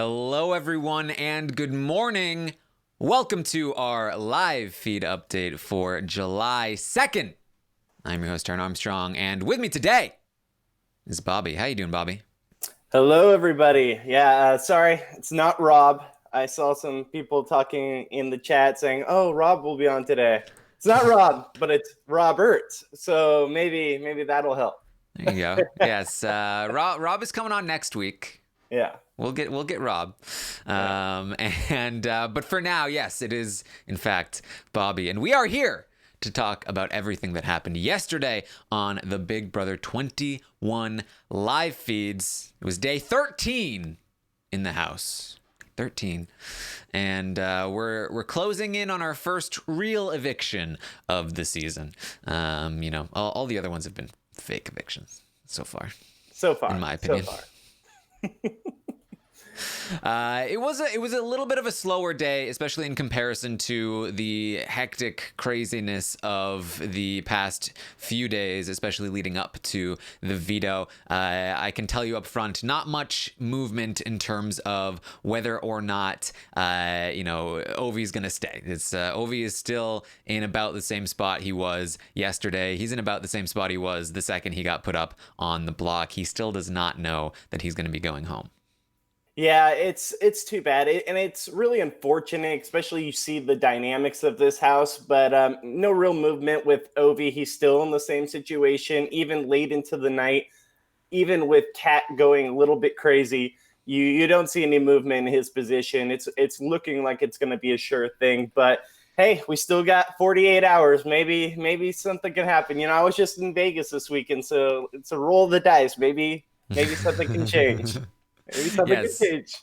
Hello, everyone, and good morning. Welcome to our live feed update for July 2nd. I'm your host, Taran Armstrong, and with me today is Bobby. How you doing, Bobby? Hello, everybody. Sorry, it's not Rob. I saw some people talking in the chat saying, "Oh, Rob will be on today." It's not Rob, but it's Robert. So maybe that'll help. There you go. Yes, Rob is coming on next week. Yeah. We'll get Rob, but for now, yes, it is in fact Bobby, and we are here to talk about everything that happened yesterday on the Big Brother 21 live feeds. It was day 13 in the house, 13, and we're closing in on our first real eviction of the season. All the other ones have been fake evictions so far, in my opinion. It was a little bit of a slower day, especially in comparison to the hectic craziness of the past few days, especially leading up to the veto. I can tell you up front, not much movement in terms of whether or not Ovi's gonna stay. Ovi is still in about the same spot he was yesterday. He's in about the same spot he was the second he got put up on the block. He still does not know that he's gonna be going home. Yeah, it's too bad, and it's really unfortunate, especially you see the dynamics of this house, but no real movement with Ovi. He's still in the same situation, even late into the night, even with Kat going a little bit crazy. You don't see any movement in his position. It's looking like it's going to be a sure thing, but hey, we still got 48 hours. Maybe something can happen. I was just in Vegas this weekend, so it's a roll of the dice. Maybe something can change. Maybe something could change.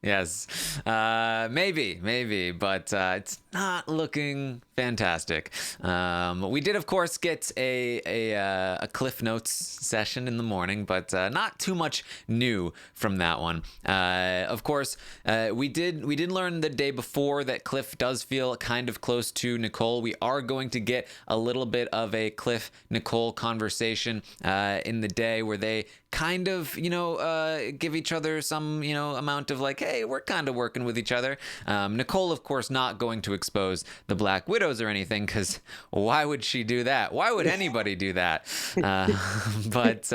Yes, maybe, but it's not looking fantastic. We did, of course, get a Cliff Notes session in the morning, but not too much new from that one. Of course, we did learn the day before that Cliff does feel kind of close to Nicole. We are going to get a little bit of a Cliff Nicole conversation in the day where they kind of, give each other some, amount of like, hey, we're kind of working with each other. Nicole, of course, not going to expose the Black Widows or anything, because why would she do that? Why would anybody do that? But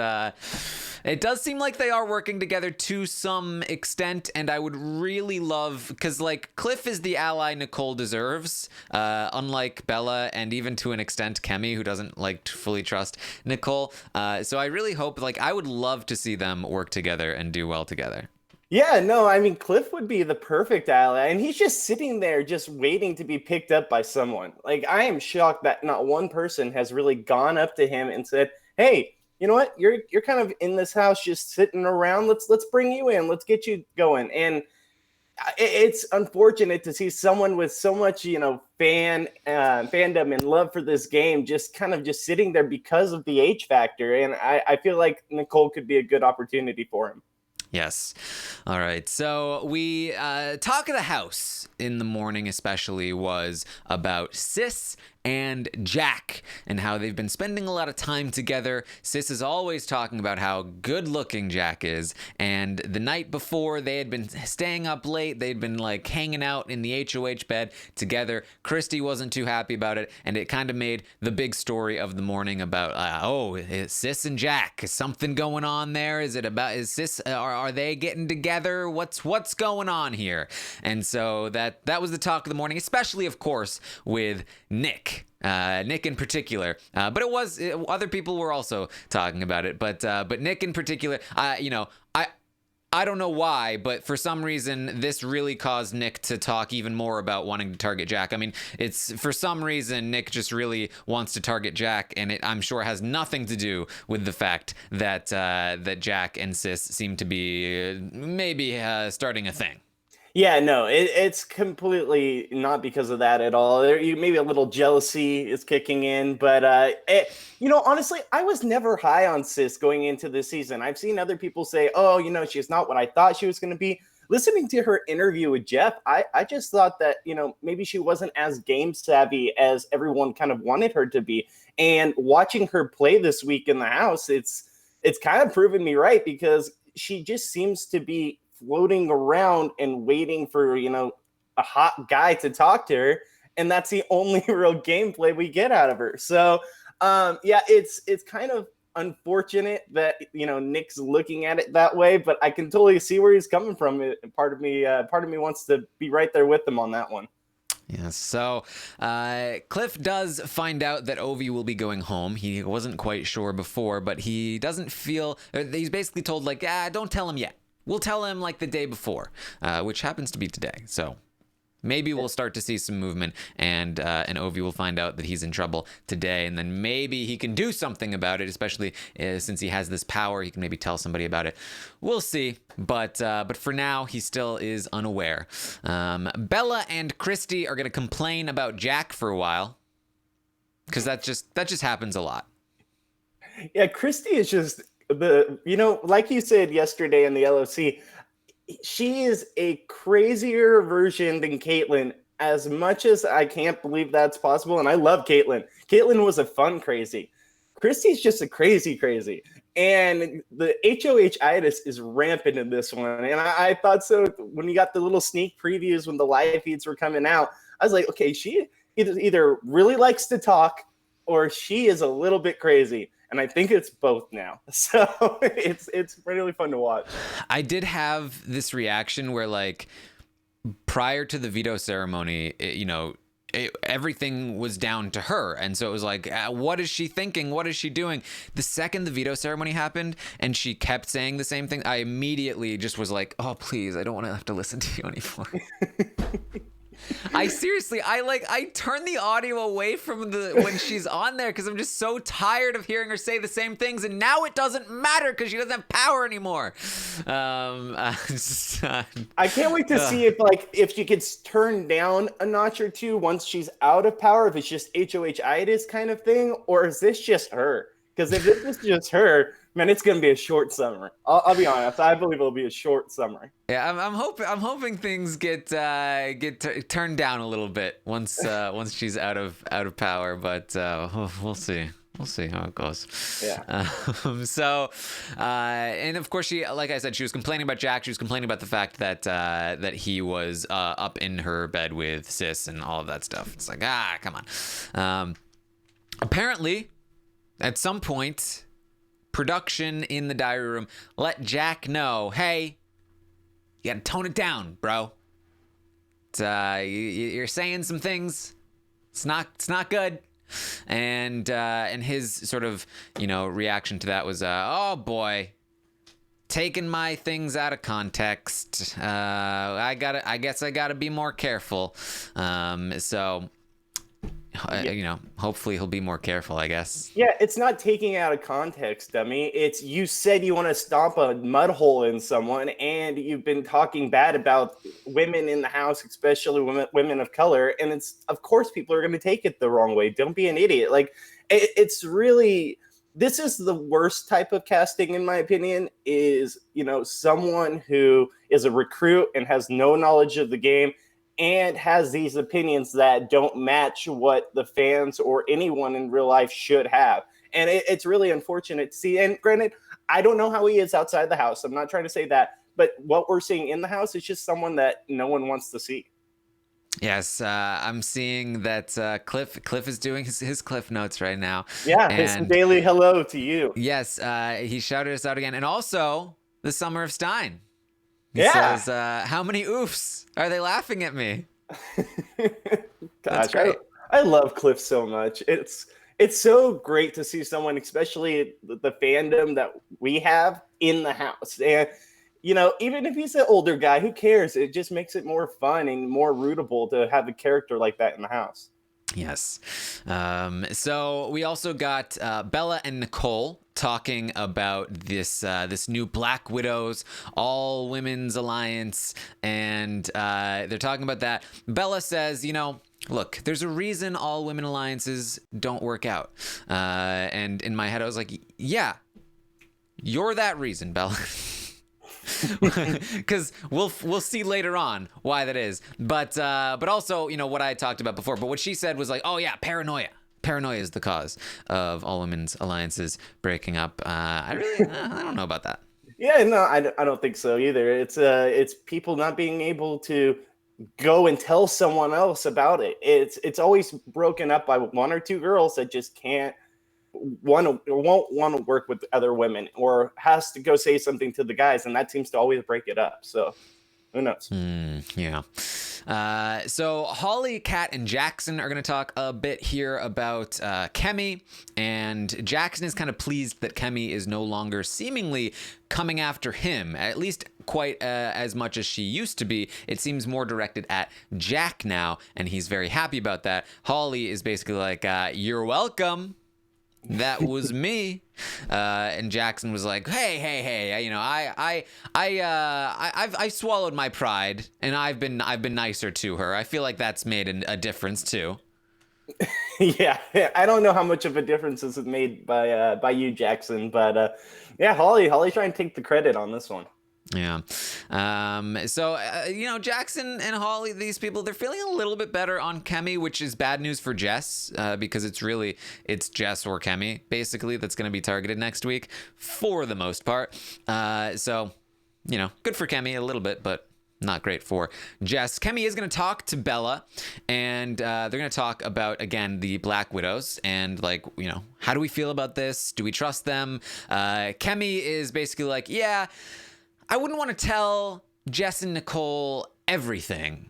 it does seem like they are working together to some extent, and I would really love, because like Cliff is the ally Nicole deserves, unlike Bella and even to an extent Kemi, who doesn't like fully trust Nicole. So I really hope, I would love to see them work together and do well together. Yeah, no, I mean, Cliff would be the perfect ally, and he's just sitting there just waiting to be picked up by someone. Like, I am shocked that not one person has really gone up to him and said, hey, you know what? You're kind of in this house just sitting around. Let's bring you in. Let's get you going. And it's unfortunate to see someone with so much, fandom and love for this game just kind of just sitting there because of the H factor. And I feel like Nicole could be a good opportunity for him. Yes. All right. So we talk of the house in the morning especially was about Sis and Jack and how they've been spending a lot of time together. Sis is always talking about how good looking Jack is, and the night before they had been staying up late. They'd been hanging out in the HOH bed together. Christy wasn't too happy about it, and it kind of made the big story of the morning about Sis and Jack. Is something going on there? Is Sis are they getting together? What's going on here? And so that was the talk of the morning, especially of course with Nick in particular, but other people were also talking about it, but Nick in particular, I don't know why, but for some reason this really caused Nick to talk even more about wanting to target Jack. I mean, it's for some reason Nick just really wants to target Jack, and I'm sure has nothing to do with the fact that Jack and Sis seem to be maybe starting a thing. Yeah, no, it's completely not because of that at all. Maybe a little jealousy is kicking in, but honestly, I was never high on Sis going into this season. I've seen other people say, "Oh, she's not what I thought she was going to be." Listening to her interview with Jeff, I just thought that maybe she wasn't as game savvy as everyone kind of wanted her to be. And watching her play this week in the house, it's kind of proven me right, because she just seems to be floating around and waiting for, a hot guy to talk to her. And that's the only real gameplay we get out of her. So, yeah, it's kind of unfortunate that, Nick's looking at it that way, but I can totally see where he's coming from. Part of me wants to be right there with him on that one. Yeah, so Cliff does find out that Ovi will be going home. He wasn't quite sure before, but he doesn't feel... He's basically told, like, don't tell him yet. We'll tell him, like, the day before, which happens to be today. So maybe we'll start to see some movement, and Ovi will find out that he's in trouble today, and then maybe he can do something about it, especially since he has this power. He can maybe tell somebody about it. We'll see, but for now, he still is unaware. Bella and Christy are going to complain about Jack for a while, because that just happens a lot. Yeah, Christy is just like you said yesterday in the LOC, she is a crazier version than Caitlyn, as much as I can't believe that's possible. And I love Caitlyn. Caitlyn was a fun crazy. Christy's just a crazy. And the HOH-itis is rampant in this one. And I thought so when you got the little sneak previews when the live feeds were coming out. I was like, okay, she either really likes to talk or she is a little bit crazy. And I think it's both now. So it's really fun to watch. I did have this reaction where, like, prior to the veto ceremony, everything was down to her. And so it was like, what is she thinking? What is she doing? The second the veto ceremony happened and she kept saying the same thing, I immediately just was like, oh, please, I don't want to have to listen to you anymore. I turn the audio away from when she's on there because I'm just so tired of hearing her say the same things, and now it doesn't matter because she doesn't have power anymore. I can't wait to see if she could turn down a notch or two once she's out of power, if it's just HOH-itis kind of thing, or is this just her? Because if this is just her, man, it's gonna be a short summer. I'll be honest. I believe it'll be a short summer. Yeah, I'm hoping things get turned down a little bit once she's out of power. But we'll see. We'll see how it goes. Yeah. And of course, she, like I said, she was complaining about Jack. She was complaining about the fact that he was up in her bed with Sis and all of that stuff. It's like, come on. Apparently, at some point, production in the diary room let Jack know, hey, you gotta tone it down, bro. You're saying some things. It's not good. And his sort of, reaction to that was, oh boy, taking my things out of context. I guess I gotta be more careful. Hopefully he'll be more careful, I guess. Yeah, it's not taking out of context, dummy. It's you said you want to stomp a mud hole in someone, and you've been talking bad about women in the house, especially women of color, and it's, of course, people are going to take it the wrong way. Don't be an idiot. Like, it's really... This is the worst type of casting, in my opinion, is, someone who is a recruit and has no knowledge of the game and has these opinions that don't match what the fans or anyone in real life should have. And it's really unfortunate to see. And granted, I don't know how he is outside the house. I'm not trying to say that. But what we're seeing in the house is just someone that no one wants to see. Yes, I'm seeing that Cliff is doing his Cliff Notes right now. Yeah, his daily hello to you. Yes, he shouted us out again. And also, the Summer of Stein. He says, how many oofs are they laughing at me? Gosh, I love Cliff so much. It's so great to see someone, especially the fandom that we have, in the house. And, even if he's an older guy, who cares? It just makes it more fun and more rootable to have a character like that in the house. Yes. So we also got Bella and Nicole talking about this new Black Widows all women's alliance, and they're talking about that. Bella says, look, there's a reason all women alliances don't work out. And in my head, I was like, yeah, you're that reason, Bella. Because we'll see later on why that is, but also what I talked about before. But what she said was like, oh yeah, paranoia is the cause of all women's alliances breaking up. I don't know about that. Yeah, no, I don't think so either. It's people not being able to go and tell someone else about it. It's always broken up by one or two girls that just can't want to, or won't want to work with other women, or has to go say something to the guys, and that seems to always break it up. So who knows? Yeah. So Holly, Kat, and Jackson are going to talk a bit here about Kemi, and Jackson is kind of pleased that Kemi is no longer seemingly coming after him, at least quite as much as she used to be. It seems more directed at Jack now, and he's very happy about that. Holly is basically like, you're welcome. That was me. And Jackson was like, hey, you know, I've swallowed my pride, and I've been nicer to her. I feel like that's made a difference too. Yeah, I don't know how much of a difference this is made by you, Jackson, but yeah, Holly trying to take the credit on this one. Yeah. So, you know, Jackson and Holly, these people, they're feeling a little bit better on Kemi, which is bad news for Jess, because it's Jess or Kemi, basically, that's going to be targeted next week for the most part. So, you know, good for Kemi a little bit, but not great for Jess. Kemi is going to talk to Bella, and they're going to talk about, again, the Black Widows, and, like, you know, how do we feel about this? Do we trust them? Kemi is basically like, yeah, I wouldn't want to tell Jess and Nicole everything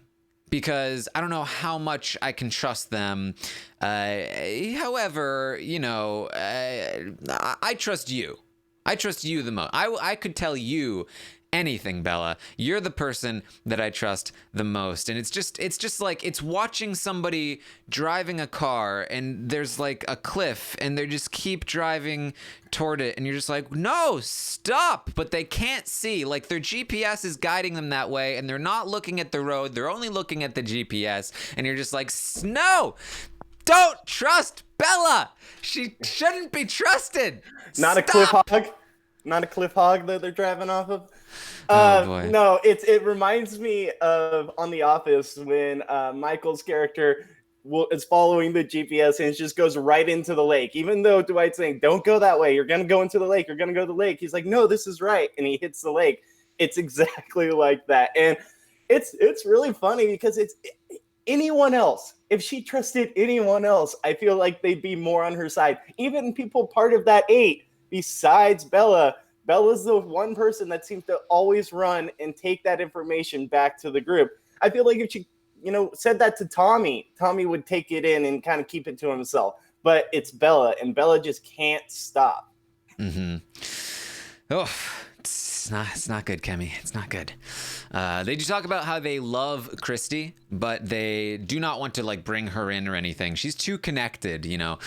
because I don't know how much I can trust them. However, you know, I trust you. I trust you the most. I could tell you anything, Bella. You're the person that I trust the most. And it's just like, it's watching somebody driving a car and there's like a cliff and they just keep driving toward it and you're just like, no, stop. But they can't see, like, their GPS is guiding them that way and they're not looking at the road, they're only looking at the GPS, and you're just like, no, don't trust Bella. She shouldn't be trusted. Not a cliff hog. Not a cliff hog that they're driving off of. Oh boy. No, it reminds me of on The Office when Michael's character is following the GPS and it just goes right into the lake. Even though Dwight's saying, "Don't go that way. You're gonna go into the lake. You're gonna go to the lake." He's like, "No, this is right," and he hits the lake. It's exactly like that, and it's really funny because it's anyone else. If she trusted anyone else, I feel like they'd be more on her side. Even people part of that 8, besides Bella. Bella's the one person that seems to always run and take that information back to the group. I feel like if she, you know, said that to Tommy, Tommy would take it in and kind of keep it to himself. But it's Bella, and Bella just can't stop. Mm-hmm. Oh, it's not good, Kemi. It's not good. They do talk about how they love Christy, but they do not want to like bring her in or anything. She's too connected, you know.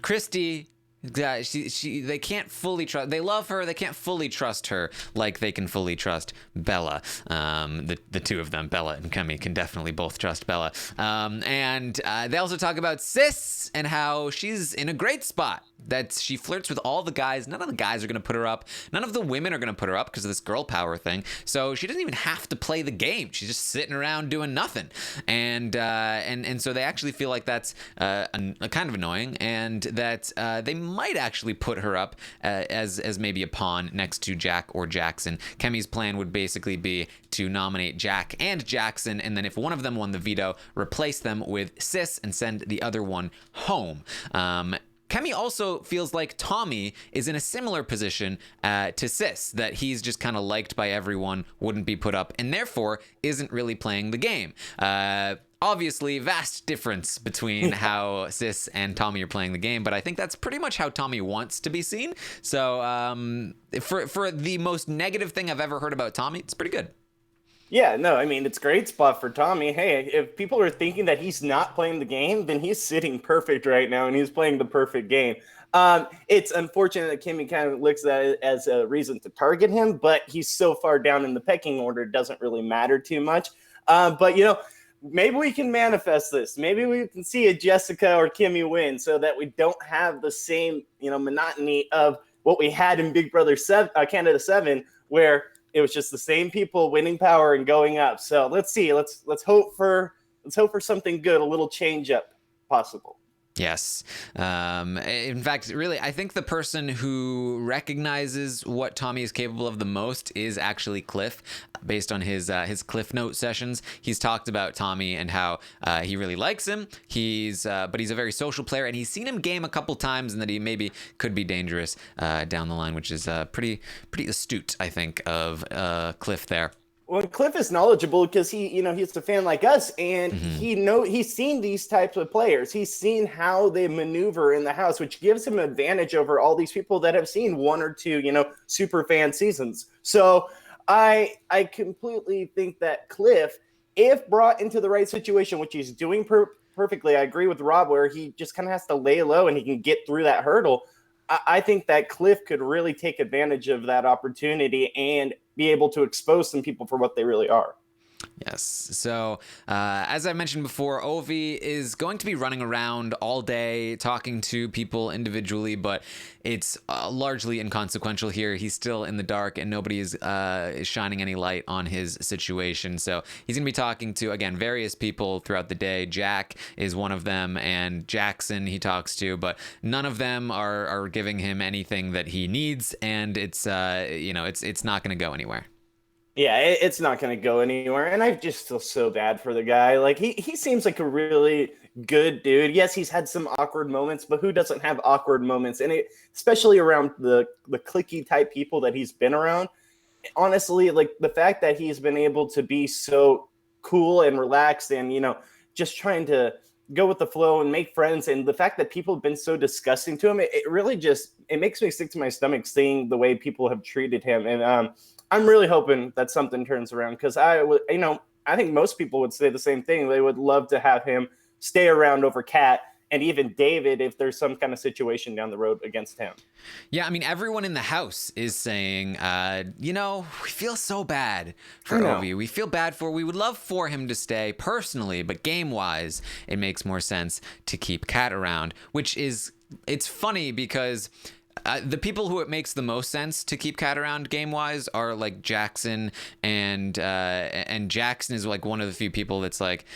Christy. Yeah, they can't fully trust. They love her. They can't fully trust her like they can fully trust Bella. The two of them, Bella and Kemi, can definitely both trust Bella. And they also talk about Sis and how she's in a great spot. That she flirts with all the guys. None of the guys are going to put her up. None of the women are going to put her up because of this girl power thing. So she doesn't even have to play the game. She's just sitting around doing nothing. And so they actually feel like that's kind of annoying, and that they might actually put her up as maybe a pawn next to Jack or Jackson. Kemi's plan would basically be to nominate Jack and Jackson, and then if one of them won the veto, replace them with Sis and send the other one home. Kemi also feels like Tommy is in a similar position to Sis, that he's just kind of liked by everyone, wouldn't be put up, and therefore isn't really playing the game. Obviously, vast difference between how Sis and Tommy are playing the game, but I think that's pretty much how Tommy wants to be seen. So for the most negative thing I've ever heard about Tommy, it's pretty good. Yeah, no, I mean, it's a great spot for Tommy. Hey, if people are thinking that he's not playing the game, then he's sitting perfect right now, and he's playing the perfect game. It's unfortunate that Kimmy kind of looks at it as a reason to target him, but he's so far down in the pecking order, it doesn't really matter too much. But, you know, maybe we can manifest this. Maybe we can see a Jessica or Kimmy win so that we don't have the same, you know, monotony of what we had in Big Brother 7, Canada 7, where it was just the same people winning power and going up. So let's see. Let's hope for something good, a little change up possible. Yes. In fact, really, I think the person who recognizes what Tommy is capable of the most is actually Cliff. Based on his Cliff Note sessions, he's talked about Tommy and how he really likes him. But he's a very social player, and he's seen him game a couple times, and that he maybe could be dangerous down the line, which is pretty astute, I think, of Cliff there. Well, Cliff is knowledgeable because he's a fan like us, and he's seen these types of players. He's seen how they maneuver in the house, which gives him an advantage over all these people that have seen one or two, super fan seasons. So I completely think that Cliff, if brought into the right situation, which he's doing perfectly, I agree with Rob, where he just kind of has to lay low and he can get through that hurdle. I think that Cliff could really take advantage of that opportunity and be able to expose some people for what they really are. Yes. So, as I mentioned before, Ovi is going to be running around all day talking to people individually, but it's largely inconsequential here. He's still in the dark, and nobody is shining any light on his situation. So he's going to be talking to, again, various people throughout the day. Jack is one of them, and Jackson he talks to, but none of them are giving him anything that he needs, and it's not going to go anywhere. Yeah, it's not going to go anywhere. And I just feel so bad for the guy. Like, he seems like a really good dude. Yes, he's had some awkward moments, but who doesn't have awkward moments? And especially around the cliquey type people that he's been around. Honestly, like, the fact that he's been able to be so cool and relaxed and, just trying to go with the flow and make friends. And the fact that people have been so disgusting to him, it really it makes me sick to my stomach seeing the way people have treated him. And, I'm really hoping that something turns around because I think most people would say the same thing. They would love to have him stay around over Kat and even David if there's some kind of situation down the road against him. Yeah, I mean, everyone in the house is saying, we feel so bad for Ovi. We feel bad we would love for him to stay personally, but game-wise, it makes more sense to keep Kat around, it's funny because the people who it makes the most sense to keep Kat around game-wise are like Jackson, and Jackson is like one of the few people that's like,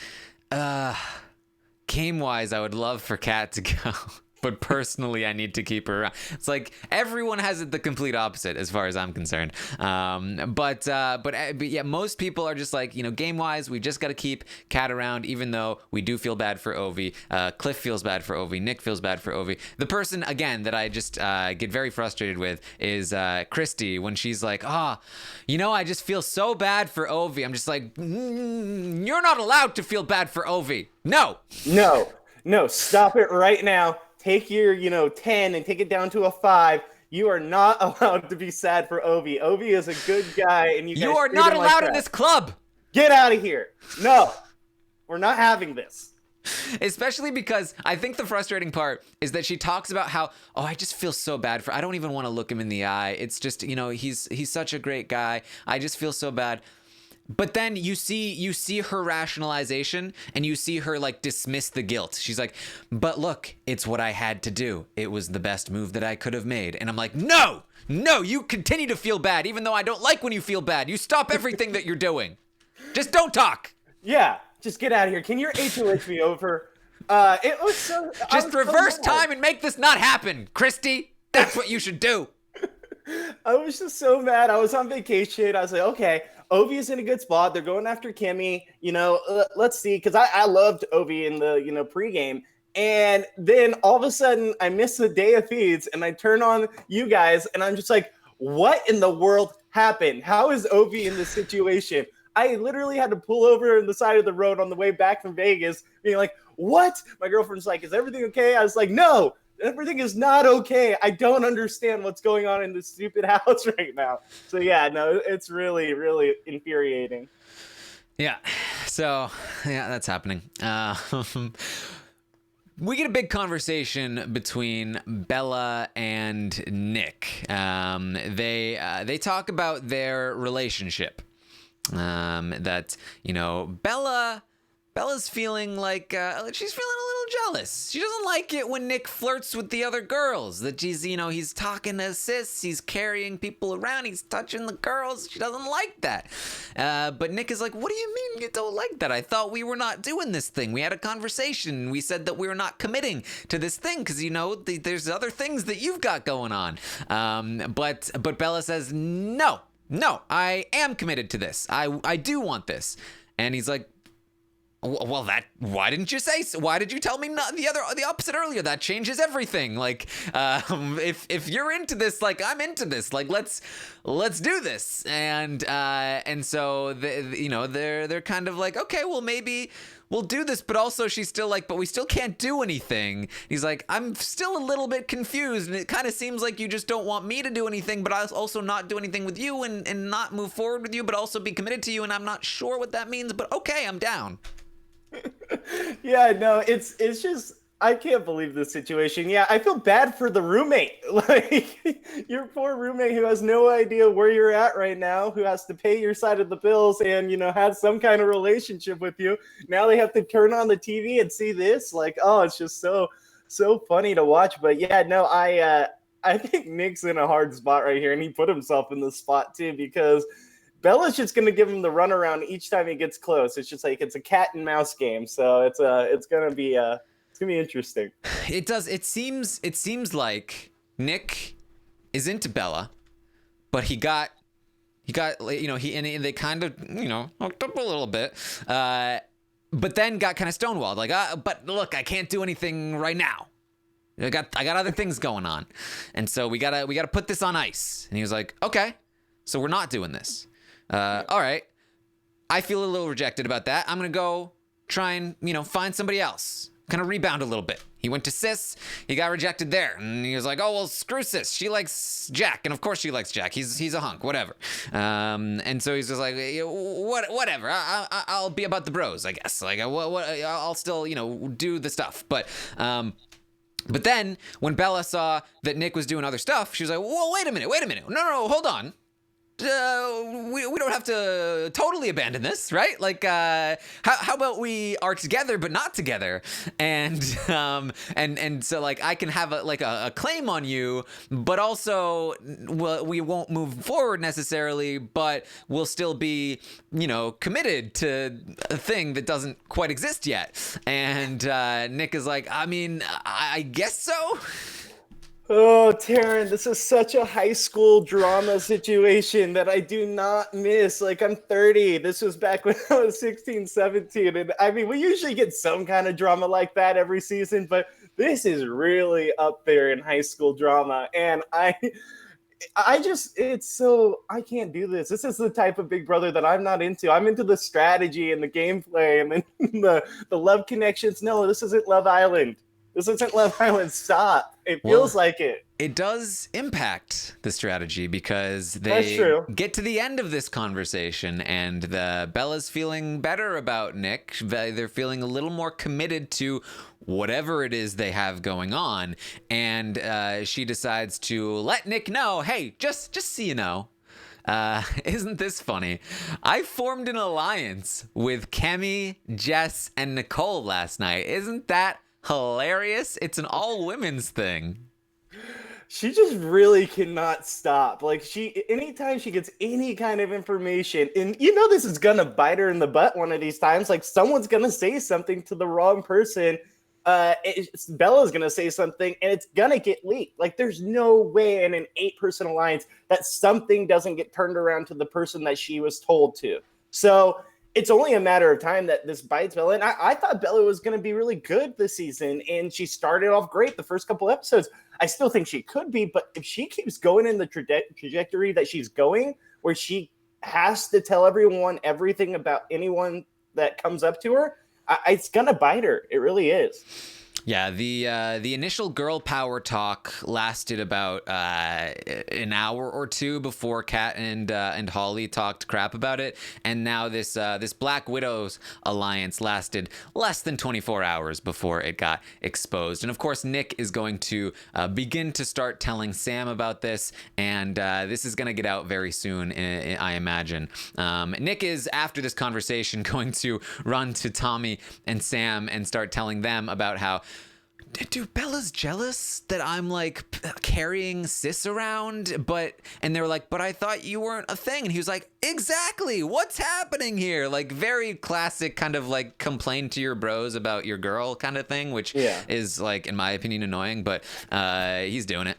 game-wise, I would love for Kat to go. But personally, I need to keep her around. It's like everyone has it the complete opposite as far as I'm concerned. But yeah, most people are just like, game-wise, we just got to keep Kat around, even though we do feel bad for Ovi. Cliff feels bad for Ovi. Nick feels bad for Ovi. The person, again, that I just get very frustrated with is Christy, when she's like, I just feel so bad for Ovi. I'm just like, you're not allowed to feel bad for Ovi. No, stop it right now. Take your, 10 and take it down to a 5. You are not allowed to be sad for Ovi. Ovi is a good guy, and you are not allowed in this club. Get out of here. No, we're not having this. Especially because I think the frustrating part is that she talks about how, I just feel so bad I don't even want to look him in the eye. It's just, he's such a great guy. I just feel so bad. But then you see her rationalization, and you see her like dismiss the guilt. She's like, but look, it's what I had to do. It was the best move that I could have made. And I'm like, no, you continue to feel bad, even though I don't like when you feel bad. You stop everything that you're doing. Just don't talk. Yeah, just get out of here. Can your HOH be over? It was so... Just reverse time and make this not happen, Christy. That's what you should do. I was just so mad. I was on vacation. I was like, okay, Ovi is in a good spot. They're going after Kimmy. Let's see. Because I loved Ovi in the, pregame. And then all of a sudden, I miss the day of feeds. And I turn on you guys. And I'm just like, what in the world happened? How is Ovi in this situation? I literally had to pull over on the side of the road on the way back from Vegas. Being like, what? My girlfriend's like, is everything okay? I was like, no. Everything is not okay. I don't understand what's going on in this stupid house right now. So yeah, no, it's really, really infuriating. Yeah. So yeah, that's happening. We get a big conversation between Bella and Nick. They talk about their relationship. That Bella's feeling like she's feeling a little jealous. She doesn't like it when Nick flirts with the other girls. That he's talking to sis, he's carrying people around, he's touching the girls. She doesn't like that. But Nick is like, what do you mean you don't like that? I thought we were not doing this thing. We had a conversation. We said that we were not committing to this thing because, there's other things that you've got going on. But Bella says, no, I am committed to this. I do want this. And he's like, well, why didn't you say so? Why did you tell me the opposite earlier? That changes everything. Like, if you're into this, like, I'm into this. Like, let's do this. And so they're kind of like, okay, well, maybe we'll do this. But also she's still like, but we still can't do anything. He's like, I'm still a little bit confused, and it kind of seems like you just don't want me to do anything, but I also not do anything with you and not move forward with you, but also be committed to you. And I'm not sure what that means, but okay, I'm down. Yeah, no, it's just, I can't believe this situation. Yeah, I feel bad for the roommate. Like, your poor roommate who has no idea where you're at right now, who has to pay your side of the bills and, has some kind of relationship with you. Now they have to turn on the TV and see this. Like, oh, it's just so funny to watch. But yeah, no, I think Nick's in a hard spot right here, and he put himself in this spot too, because Bella's just going to give him the runaround each time he gets close. It's just like it's a cat and mouse game. So it's going to be interesting. It does. It seems like Nick is into Bella, but he got they kind of hooked up a little bit, but then got kind of stonewalled. Like, but look, I can't do anything right now. I got other things going on, and so we gotta put this on ice. And he was like, okay, so we're not doing this. All right. I feel a little rejected about that. I'm going to go try and, find somebody else. Kind of rebound a little bit. He went to Sis. He got rejected there. And he was like, oh, well, screw Sis. She likes Jack. And of course she likes Jack. He's a hunk, whatever. And so he's just like, whatever. I'll be about the bros, I guess. Like, I'll still, do the stuff. But then when Bella saw that Nick was doing other stuff, she was like, whoa, wait a minute. No, hold on. We don't have to totally abandon this, right? Like, how about we are together but not together, and so like I can have a claim on you, but also we won't move forward necessarily, but we'll still be committed to a thing that doesn't quite exist yet. And Nick is like, I mean, I guess so. Oh, Taran, this is such a high school drama situation that I do not miss. Like, I'm 30. This was back when I was 16, 17. And I mean, we usually get some kind of drama like that every season, but this is really up there in high school drama. And I can't do this. This is the type of Big Brother that I'm not into. I'm into the strategy and the gameplay and then the love connections. No, this isn't Love Island. This isn't Love Island. Stop. It feels like it. It does impact the strategy because they get to the end of this conversation and Bella's feeling better about Nick. They're feeling a little more committed to whatever it is they have going on. And she decides to let Nick know, hey, just so you know, isn't this funny? I formed an alliance with Kemi, Jess, and Nicole last night. Isn't that hilarious? It's an all women's thing. She just really cannot stop. Like, anytime she gets any kind of information, and this is gonna bite her in the butt one of these times. Like, someone's gonna say something to the wrong person. Bella's gonna say something, and it's gonna get leaked. Like, there's no way in an 8-person alliance that something doesn't get turned around to the person that she was told to. So it's only a matter of time that this bites Bella. And I thought Bella was going to be really good this season, and she started off great the first couple episodes. I still think she could be, but if she keeps going in the trajectory that she's going, where she has to tell everyone everything about anyone that comes up to her, it's going to bite her. It really is. Yeah, the initial girl power talk lasted about an hour or two before Kat and Holly talked crap about it, and now this Black Widows alliance lasted less than 24 hours before it got exposed. And of course, Nick is going to begin to start telling Sam about this, and this is going to get out very soon, I imagine. Nick is, after this conversation, going to run to Tommy and Sam and start telling them about how, dude, Bella's jealous that I'm like carrying Sis around, and they're like, but I thought you weren't a thing. And he was like, exactly, what's happening here? Like, very classic kind of like complain to your bros about your girl kind of thing, which is, like, in my opinion, annoying, but he's doing it.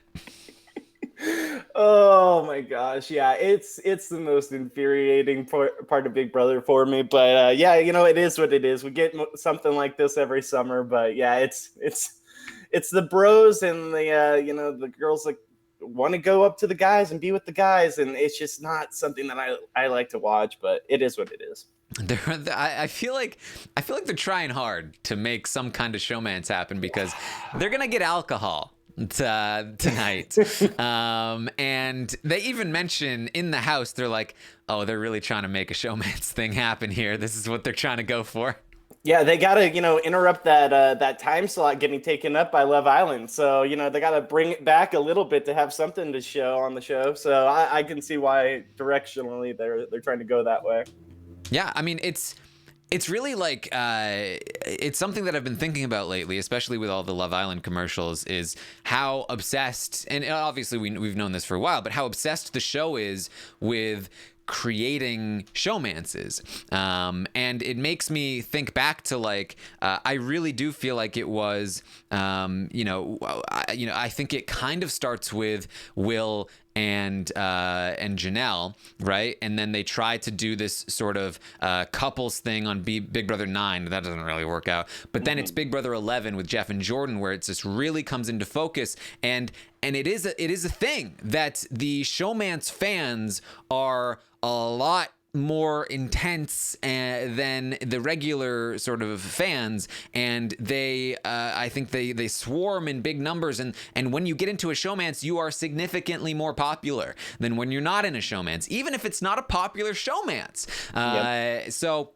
Oh my gosh, yeah, it's the most infuriating part of Big Brother for me. But yeah, it is what it is. We get something like this every summer, but yeah, it's the bros and the the girls that want to go up to the guys and be with the guys, and it's just not something that I like to watch. But it is what it is. I feel like they're trying hard to make some kind of showmance happen, because they're gonna get alcohol tonight. And they even mention in the house, they're like, oh, they're really trying to make a showmance thing happen here. This is what they're trying to go for. Yeah, they gotta interrupt that time slot getting taken up by Love Island. So they gotta bring it back a little bit to have something to show on the show. So I can see why directionally they're trying to go that way. Yeah, I mean, it's really like it's something that I've been thinking about lately, especially with all the Love Island commercials, is how obsessed, and obviously we've known this for a while, but how obsessed the show is with creating showmances. And it makes me think back to, like, I really do feel like it was, I think it kind of starts with Will and Janelle, right? And then they try to do this sort of couples thing on Big Brother 9. That doesn't really work out. But then it's Big Brother 11 with Jeff and Jordan, where it just really comes into focus. And it is a thing that the showmance fans are a lot more intense than the regular sort of fans, and they I think they swarm in big numbers, and when you get into a showmance, you are significantly more popular than when you're not in a showmance, even if it's not a popular showmance. So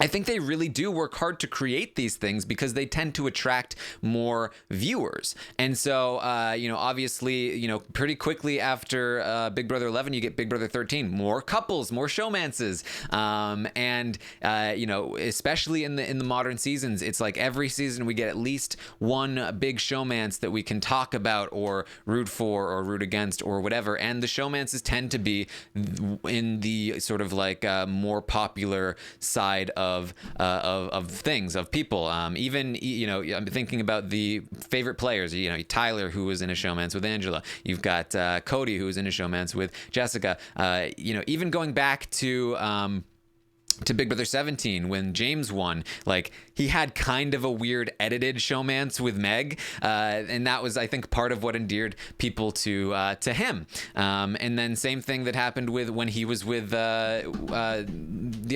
I think they really do work hard to create these things because they tend to attract more viewers. And so, obviously, pretty quickly after Big Brother 11, you get Big Brother 13, more couples, more showmances. Especially in the modern seasons, it's like every season we get at least one big showmance that we can talk about or root for or root against or whatever. And the showmances tend to be in the sort of like more popular side of things, of people. Even I'm thinking about the favorite players. Tyler, who was in a showmance with Angela. You've got Cody, who was in a showmance with Jessica. Even going back to Big Brother 17 when James won, like, he had kind of a weird edited showmance with Meg, and that was, I think, part of what endeared people to him. And then same thing that happened with when he was with the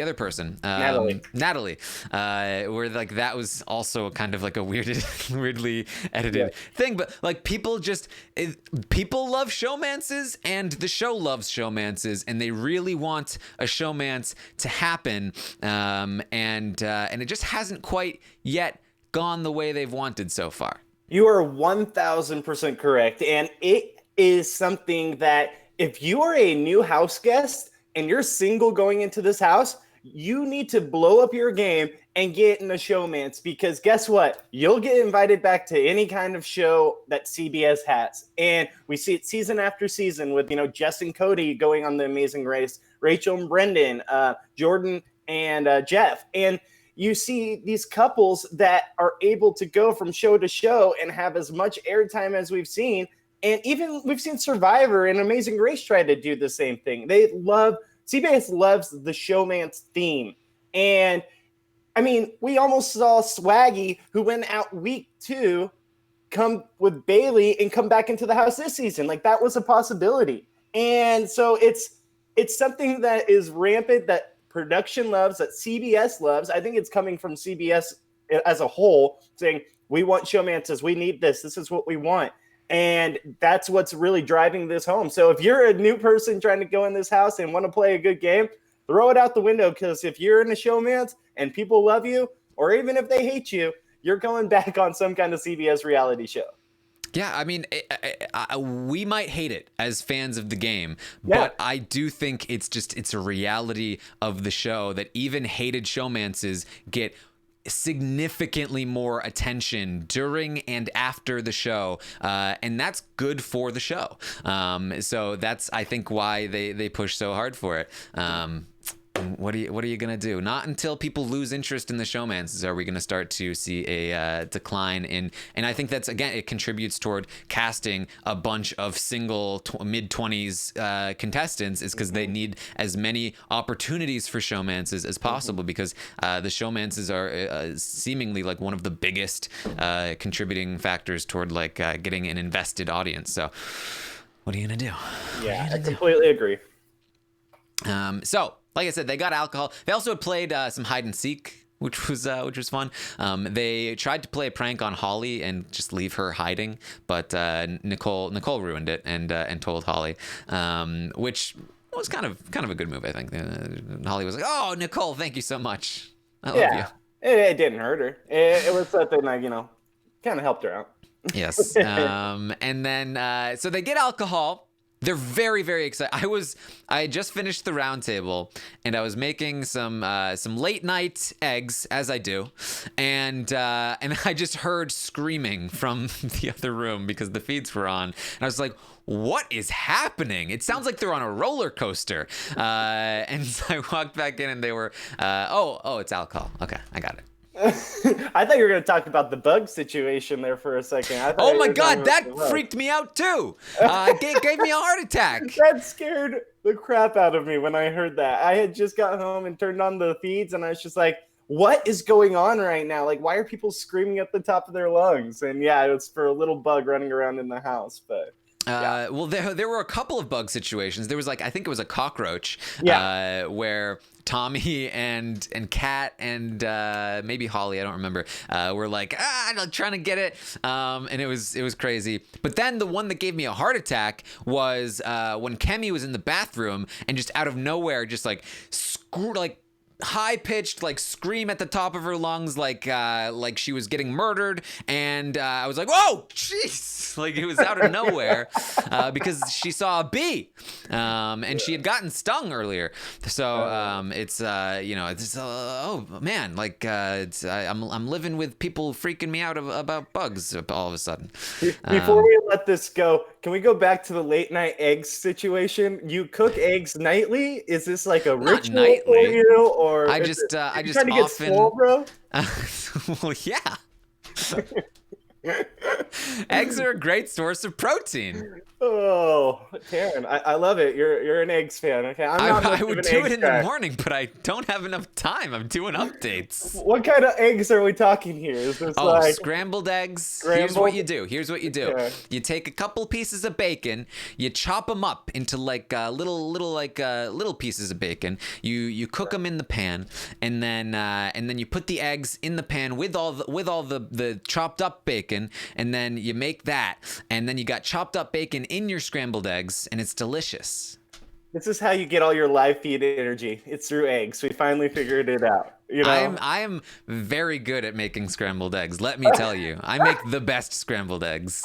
other person, Natalie, where like that was also kind of like a weirdly edited thing. But like people love showmances, and the show loves showmances, and they really want a showmance to happen. And it just hasn't quite yet gone the way they've wanted so far. You are 1000% correct. And it is something that if you are a new house guest and you're single going into this house, you need to blow up your game and get in a showmance, because guess what? You'll get invited back to any kind of show that CBS has. And we see it season after season with, Jess and Cody going on The Amazing Race, Rachel and Brendan, Jordan and Jeff. And you see these couples that are able to go from show to show and have as much airtime as we've seen. And even we've seen Survivor and Amazing Race try to do the same thing. CBS loves the showmance theme. And I mean, we almost saw Swaggy, who went out week 2, come with Bailey and come back into the house this season. Like, that was a possibility. And so it's something that is rampant, that production loves, that CBS loves. I think it's coming from CBS as a whole, saying, We want showmances. We need this. This is what we want. And that's what's really driving this home. So if you're a new person trying to go in this house and want to play a good game, throw it out the window, because if you're in a showmance and people love you, or even if they hate you, you're going back on some kind of CBS reality show. Yeah, I mean, we might hate it as fans of the game, but I do think it's a reality of the show that even hated showmances get significantly more attention during and after the show, and that's good for the show. So that's, I think, why they push so hard for it. What are you gonna do? Not until people lose interest in the showmances are we gonna start to see a decline in. And I think that's, again, it contributes toward casting a bunch of single mid-20s contestants, is because they need as many opportunities for showmances as possible, because the showmances are seemingly like one of the biggest contributing factors toward like getting an invested audience. So what are you gonna do? Yeah, I completely agree. So, like I said, they got alcohol. They also had played some hide and seek, which was fun. They tried to play a prank on Holly and just leave her hiding, but Nicole ruined it and told Holly, which was kind of a good move, I think. Holly was like, "Oh, Nicole, thank you so much. I love you." It didn't hurt her. It was something like, kind of helped her out. Yes. And then so they get alcohol. They're very, very excited. I had just finished the round table, and I was making some late night eggs, as I do, and I just heard screaming from the other room because the feeds were on, and I was like, "What is happening? It sounds like they're on a roller coaster." And so I walked back in, and they were, oh, it's alcohol. Okay, I got it. I thought you were going to talk about the bug situation there for a second. Oh my God, that freaked me out too. It gave me a heart attack. That scared the crap out of me when I heard that. I had just got home and turned on the feeds, and I was just like, what is going on right now? Like, why are people screaming at the top of their lungs? And yeah, it was for a little bug running around in the house, but... Well, there were a couple of bug situations. There was I think it was a cockroach, where Tommy and Kat and maybe Holly, I don't remember, were like, trying to get it, and it was crazy. But then the one that gave me a heart attack was when Kemi was in the bathroom and just out of nowhere, just like high-pitched scream at the top of her lungs, like she was getting murdered, and I was like, whoa, jeez, it was out of nowhere, because she saw a bee, and she had gotten stung earlier. So it's oh man, I'm living with people freaking me out about bugs all of a sudden. Before we let this go, can we go back to the late night eggs situation? You cook eggs nightly? Is this like a ritual for you? Or I just trying to get often swole, bro? Well, yeah. Eggs are a great source of protein. Oh, Taran, I love it. You're an eggs fan. Okay, I would do it in the morning, but I don't have enough time. I'm doing updates. What kind of eggs are we talking here? Is this scrambled eggs. Here's what you do. Okay. You take a couple pieces of bacon, you chop them up into little pieces of bacon. You cook them in the pan, and then you put the eggs in the pan with all the chopped up bacon, and then you make that, and then you got chopped up bacon in your scrambled eggs, and it's delicious. This is how you get all your live feed energy. It's through eggs. We finally figured it out. I am very good at making scrambled eggs. Let me tell you, I make the best scrambled eggs.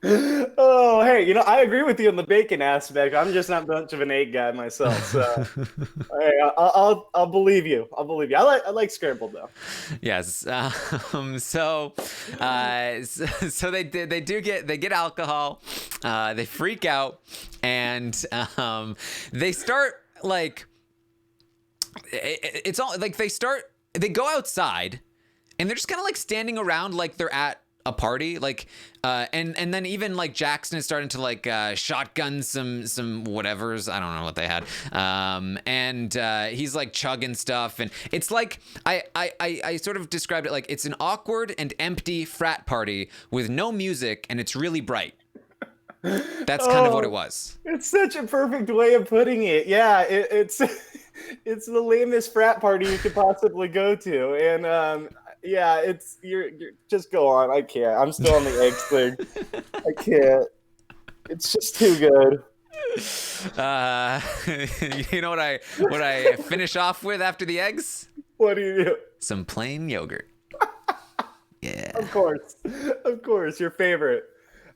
Oh, hey, I agree with you on the bacon aspect. I'm just not much of an egg guy myself, so hey, I'll believe you. I like scrambled though. Yes. So they get alcohol. They freak out, and they start it's all they go outside, and they're just kind of standing around like they're at a party, and then even Jackson is starting to shotgun some whatevers. I don't know what they had, and he's chugging stuff, and it's I sort of described it it's an awkward and empty frat party with no music, and it's really bright. That's kind of what it was. It's such a perfect way of putting it. Yeah, it's it's the lamest frat party you could possibly go to, and Yeah, you're just go on. I can't. I'm still on the eggs thing. I can't. It's just too good. Uh, you know what I finish off with after the eggs? What do you do? Some plain yogurt. Yeah. Of course, of course, your favorite.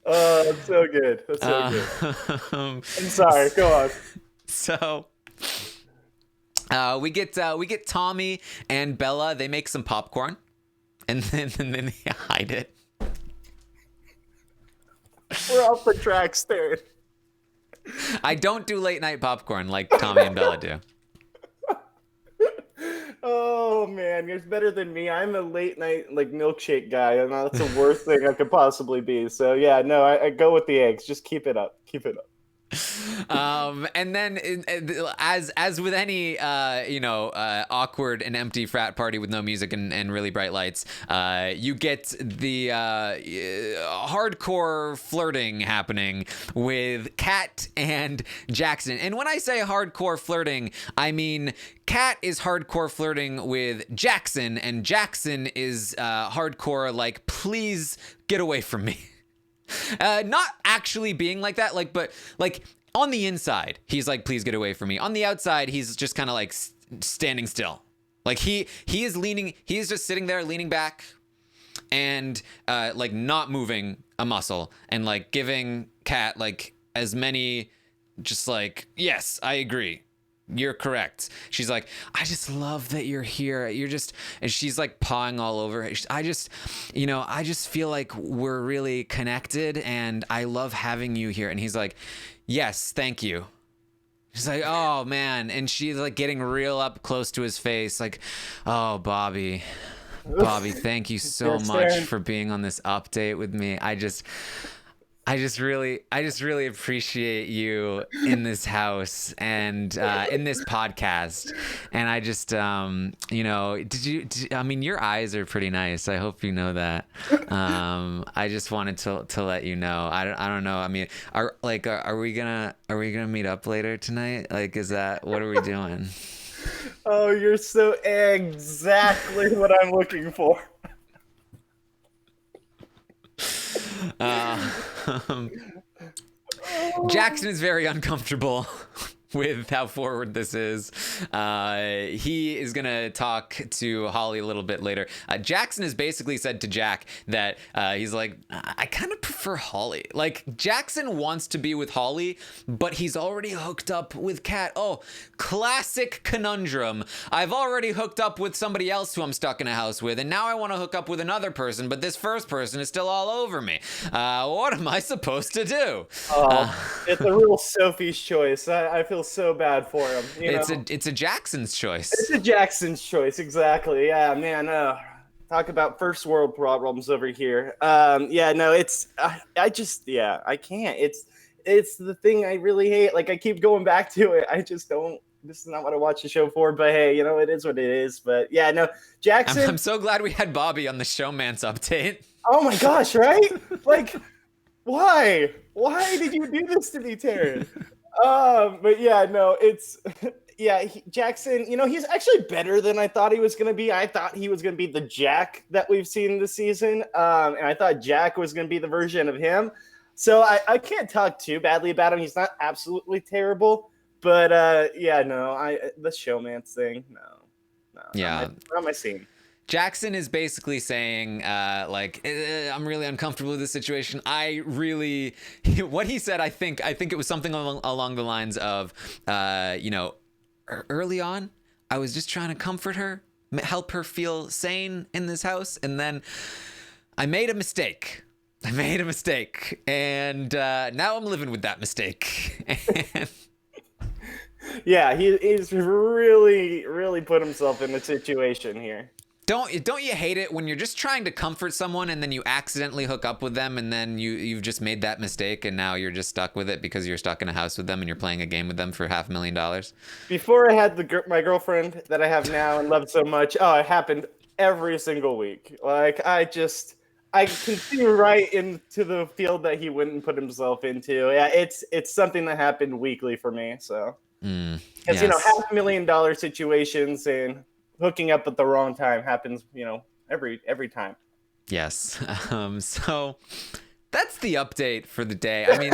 That's so good. That's so good. Um, I'm sorry. Go on. so we get Tommy and Bella. They make some popcorn, and then they hide it. We're off the tracks there. I don't do late night popcorn like Tommy and Bella do. Oh man, you're better than me. I'm a late night like milkshake guy, and that's the worst thing I could possibly be. So yeah, no, I go with the eggs. Just keep it up. Keep it up. And then as with any awkward and empty frat party with no music and really bright lights, you get the hardcore flirting happening with Kat and Jackson. And when I say hardcore flirting, I mean Kat is hardcore flirting with Jackson, and Jackson is hardcore like, please get away from me. Not actually being like that, like, but like on the inside, he's like, please get away from me. On the outside, he's just kind of like standing still. Like he is leaning, he is just sitting there leaning back and like not moving a muscle and like giving Kat like as many just like, yes, I agree. You're correct. She's like, I just love that you're here. You're just, and she's like pawing all over. I just feel like we're really connected and I love having you here. And he's like, yes, thank you. She's like, oh man. And she's like getting real up close to his face. Like, oh, Bobby, thank you so much for being on this update with me. I just really appreciate you in this house and in this podcast. And I just, I mean, your eyes are pretty nice. I hope you know that. I just wanted to let you know. I don't know. I mean, are we gonna meet up later tonight? Like, what are we doing? Oh, you're so exactly what I'm looking for. Jackson is very uncomfortable with how forward this is. He is going to talk to Holly a little bit later. Jackson has basically said to Jack that he's like, I kind of prefer Holly. Like, Jackson wants to be with Holly, but he's already hooked up with Kat. Oh, classic conundrum. I've already hooked up with somebody else who I'm stuck in a house with, and now I want to hook up with another person, but this first person is still all over me. What am I supposed to do? It's a real Sophie's choice. I feel so bad for him. It's a Jackson's choice. It's a Jackson's choice, exactly. Yeah, man. Talk about first world problems over here. Yeah, no, I can't. It's the thing I really hate. Like, I keep going back to it. I just don't. This is not what I watch the show for. But hey, it is what it is. But yeah, no, Jackson. I'm so glad we had Bobby on the Showman's update. Oh my gosh, right? Like, why? Why did you do this to me, Taran? But yeah, no, Jackson, he's actually better than I thought he was going to be. I thought he was going to be the Jack that we've seen this season. And I thought Jack was going to be the version of him. So I can't talk too badly about him. He's not absolutely terrible, but the showman thing, no. Yeah. Not my scene. Jackson is basically saying, I'm really uncomfortable with this situation. What he said, I think it was something along the lines of, early on, I was just trying to comfort her, help her feel sane in this house. And then I made a mistake. And now I'm living with that mistake. Yeah, he's really, really put himself in a situation here. Don't you hate it when you're just trying to comfort someone and then you accidentally hook up with them and then you've just made that mistake and now you're just stuck with it because you're stuck in a house with them and you're playing a game with them for $500,000? Before I had my girlfriend that I have now and love so much, it happened every single week. Like, I can see right into the field that he wouldn't put himself into. Yeah, it's something that happened weekly for me. So, because yes. $500,000 situations and hooking up at the wrong time happens, every time. Yes. So that's the update for the day. I mean,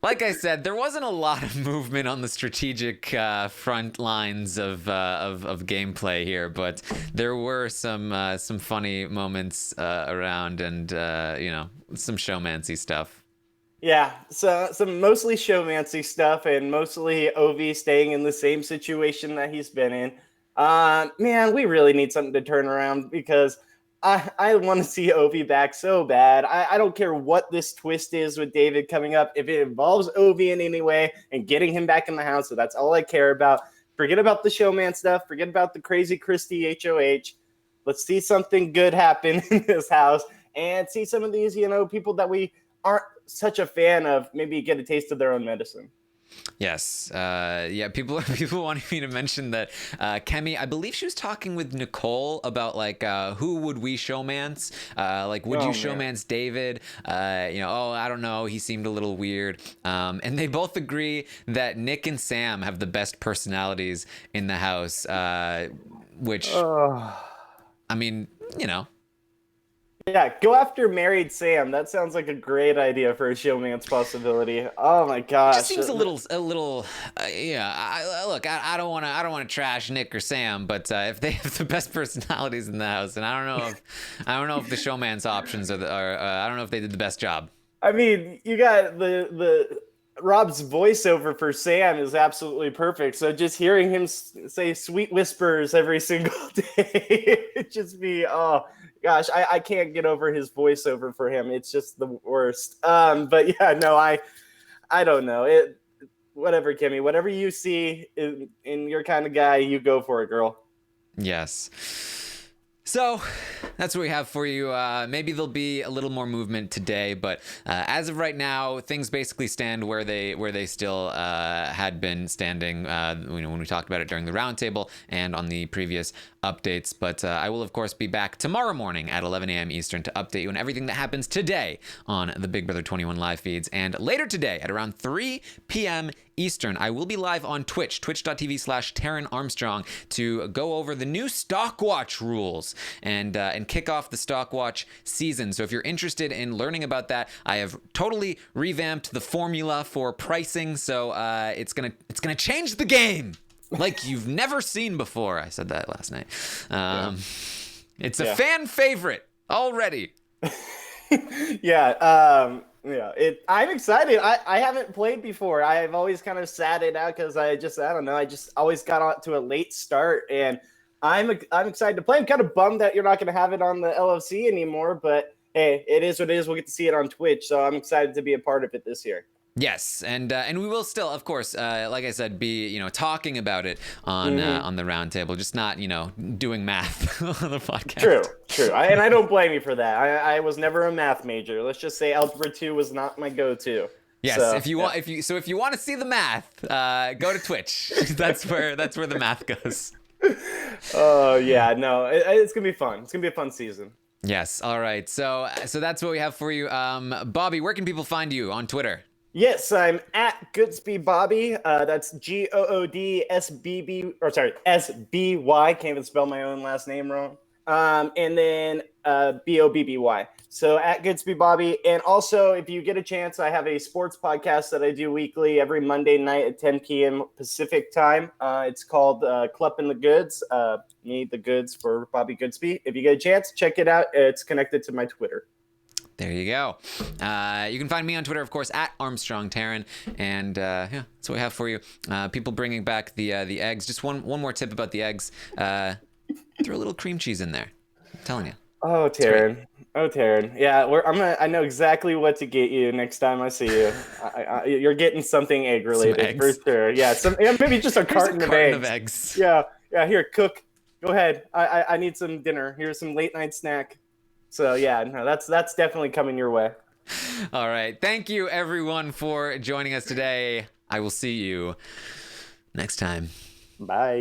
like I said, there wasn't a lot of movement on the strategic front lines of gameplay here, but there were some funny moments around, and some showmancy stuff. Yeah, so some mostly showmancy stuff, and mostly Ovi staying in the same situation that he's been in. Man, we really need something to turn around, because I want to see Ovi back so bad. I don't care what this twist is with David coming up. If it involves Ovi in any way and getting him back in the house, so that's all I care about. Forget about the showman stuff. Forget about the crazy Christie HOH. Let's see something good happen in this house, and see some of these, people that we aren't such a fan of, maybe get a taste of their own medicine. Yes. People wanted me to mention that Kemi, I believe she was talking with Nicole about who would we showmance? Would you showmance David? I don't know. He seemed a little weird. And they both agree that Nick and Sam have the best personalities in the house, which, I mean, Yeah, go after married Sam. That sounds like a great idea for a showman's possibility. Oh my gosh, it just seems a little. I don't want to trash Nick or Sam, but if they have the best personalities in the house, and I don't know if the showman's options are I don't know if they did the best job. I mean, you got the Rob's voiceover for Sam is absolutely perfect. So just hearing him say sweet whispers every single day, it just be gosh, I can't get over his voiceover for him. It's just the worst. But yeah, no, I don't know. Whatever, Kimmy, whatever you see in your kind of guy, you go for it, girl. Yes. So that's what we have for you. Maybe there'll be a little more movement today, but as of right now, things basically stand where they still had been standing. When we talked about it during the roundtable and on the previous updates. But I will, of course, be back tomorrow morning at 11 a.m. Eastern to update you on everything that happens today on the Big Brother 21 live feeds. And later today at around 3 p.m. Eastern, I will be live on Twitch, twitch.tv/Taran Armstrong, to go over the new Stockwatch rules and kick off the Stockwatch season. So if you're interested in learning about that, I have totally revamped the formula for pricing. So it's gonna change the game like you've never seen before. I said that last night. It's a fan favorite already. I'm excited. I haven't played before. I've always kind of sat it out because I don't know. I just always got on to a late start, and I'm excited to play. I'm kind of bummed that you're not going to have it on the LFC anymore, but hey, it is what it is. We'll get to see it on Twitch, so I'm excited to be a part of it this year. Yes, and we will still, of course, like I said, be talking about it on the roundtable, just not doing math on the podcast. True, and I don't blame you for that. I was never a math major. Let's just say Algebra 2 was not my go-to. Yes, so, if you want to see the math, go to Twitch. That's where the math goes. Oh yeah, no, it's gonna be fun. It's gonna be a fun season. Yes. All right. So that's what we have for you, Bobby. Where can people find you on Twitter? Yes, I'm at Goodsby Bobby. That's GOODSBB, or sorry, SBY. Can't even spell my own last name wrong. And then BOBBY. So at Goodsby Bobby. And also, if you get a chance, I have a sports podcast that I do weekly every Monday night at 10 p.m. Pacific time. It's called Clupping the Goods. Need the goods for Bobby Goodsby. If you get a chance, check it out. It's connected to my Twitter. There you go. You can find me on Twitter, of course, at Armstrong Taran. And that's what we have for you. People bringing back the eggs. Just one more tip about the eggs. Throw a little cream cheese in there. I'm telling you. Oh, Taran. Yeah, I know exactly what to get you next time I see you. You're getting something egg related for sure. Yeah, maybe just a carton of eggs. Yeah. Here, cook. Go ahead. I need some dinner. Here's some late night snack. So yeah, no, that's definitely coming your way. All right. Thank you everyone for joining us today. I will see you next time. Bye.